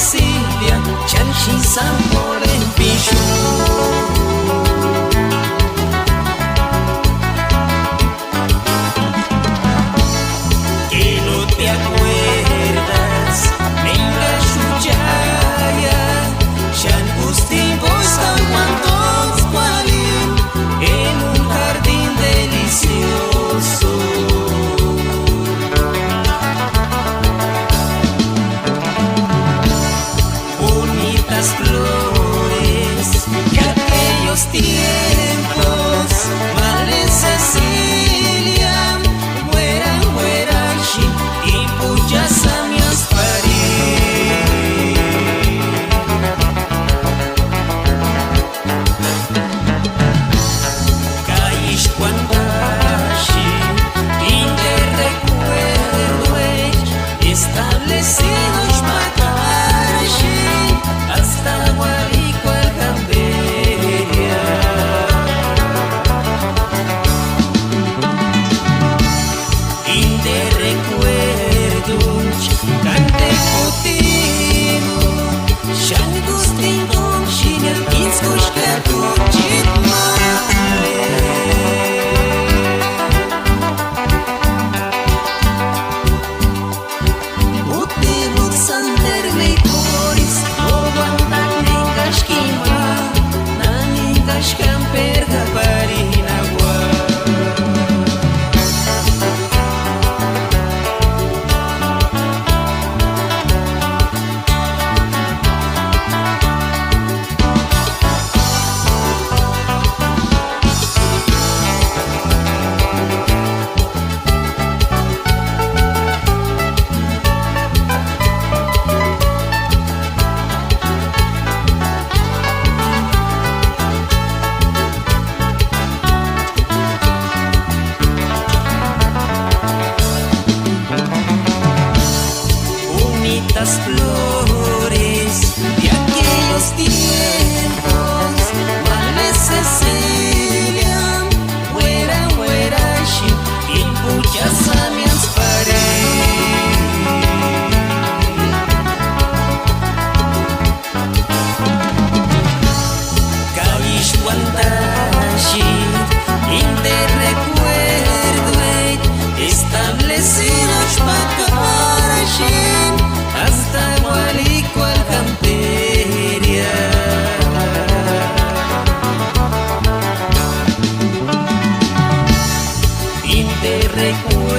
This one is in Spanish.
Cecilia, Chanchi Sabor en Pichu. Que no te acuerdas, venga Chuchaya, Chan Gustivos Tahuantos Gualim, en un jardín delicioso. Bonitas flores de aquellos tiempos, Madre Cecilia, Güera, Güerashi y Puyasamias París. Kaish Kwandashi, Inde recuerdo establecidos Macarashi, hasta Guarico Alcamberia. Inde recuerdos cante contigo, Shangustino, Shinelkinskos, Katuchit Male. Utimut Sander Meikoris, Obandan Ningashkima, Naningashkam Perga Parinagua. Bonitas flores de aquellos tiempos, Madre Cecilia, Güera, Güerashi y Puyasamias París. Kaish Kwandashi, Inde recuerdo establecidos Macarashi, hasta Guarico Alcamperia. Inde recuerdo